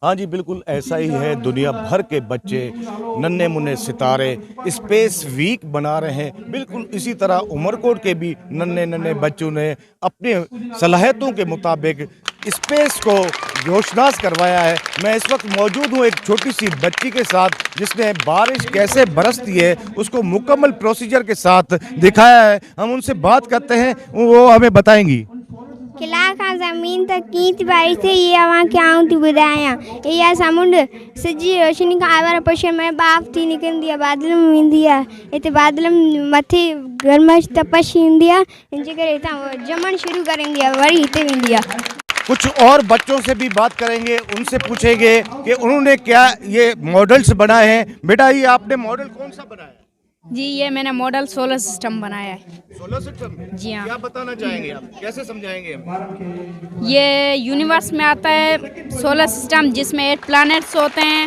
हाँ जी, बिल्कुल ऐसा ही है। दुनिया भर के बच्चे नन्हे मुन्ने सितारे स्पेस वीक बना रहे हैं। बिल्कुल इसी तरह उमरकोट के भी नन्हे नन्हे बच्चों ने अपनी सलाहियतों के मुताबिक स्पेस को रोशनास करवाया है। मैं इस वक्त मौजूद हूँ एक छोटी सी बच्ची के साथ जिसने बारिश कैसे बरसती है उसको मुकम्मल प्रोसीजर के साथ दिखाया है। हम उनसे बात करते हैं, वो हमें बताएंगी। किला खां ज़मीन तक कीअं बारिश थी ये अव्हांखे आउं थी ॿुधायां। इहा समुंड सिज जी रोशनी खां आवार पछण में बाफ़ थी निकिरंदी आहे, बादल में वेंदी आहे। हिते बादल मथे गर्मश तपश ईंदी आहे, हिनजे करे हितां जमण शुरू करेंदी आहे, वरी हिते वेंदी आहे। कुछ और बच्चों से भी बात करेंगे, उनसे पूछेंगे कि उन्होंने क्या ये मॉडल्स बनाए हैं। बेटा, ये आपने मॉडल कौन सा बनाया है? जी, ये मैंने मॉडल सोलर सिस्टम बनाया है। Solar system? जी हाँ। क्या बताना चाहेंगे आप, कैसे समझाएंगे हम? ये यूनिवर्स में आता है सोलर सिस्टम, जिसमें 8 प्लैनेट्स होते हैं,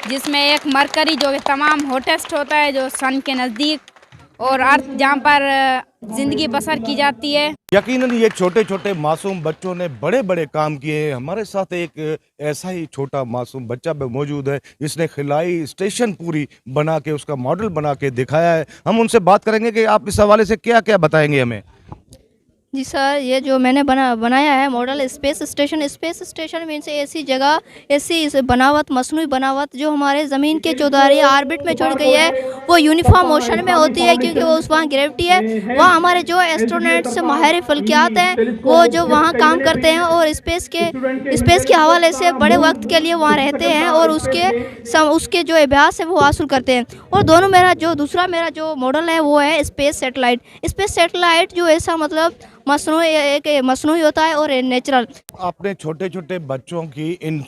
जिसमें एक मरकरी जो कि तमाम हॉटेस्ट होता है, जो सन के नज़दीक, और अर्थ जहाँ पर ज़िंदगी बसर की जाती है। यकीनन ये छोटे छोटे मासूम बच्चों ने बड़े बड़े काम किए हैं। हमारे साथ एक ऐसा ही छोटा मासूम बच्चा भी मौजूद है जिसने खिलाई स्टेशन पूरी बना के उसका मॉडल बना के दिखाया है। हम उनसे बात करेंगे कि आप इस हवाले से क्या क्या बताएंगे हमें। जी सर, ये जो मैंने बनाया है मॉडल स्पेस स्टेशन मीन्स ऐसी जगह, ऐसी बनावट, मसनूई बनावट जो हमारे ज़मीन के चौधारी ऑर्बिट में छोड़ गई है, वो यूनिफॉर्म मोशन में होती है, क्योंकि वो वहाँ ग्रेविटी है। वहाँ हमारे जो एस्ट्रोनॉट्स माहिर फल्कियात हैं वो जो वहाँ काम करते हैं और स्पेस के हवाले से बड़े वक्त के लिए वहाँ रहते हैं और उसके जो अभ्यास है वो हासिल करते हैं। और दूसरा मेरा जो मॉडल है वो है स्पेस सैटेलाइट जो ऐसा मतलब मसनूई होता है और नेचुरल। आपने छोटे छोटे बच्चों की इन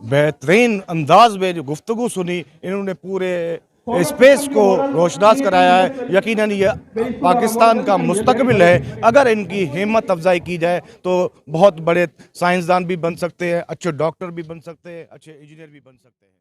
बेहतरीन अंदाज में जो गुफ्तगू सुनी, इन्होंने पूरे स्पेस को रोशनास कराया है। यकीनन ये पाकिस्तान का मुस्तकबिल है। अगर इनकी हिम्मत अफजाई की जाए तो बहुत बड़े साइंसदान भी बन सकते हैं, अच्छे डॉक्टर भी बन सकते हैं, अच्छे इंजीनियर भी बन सकते हैं।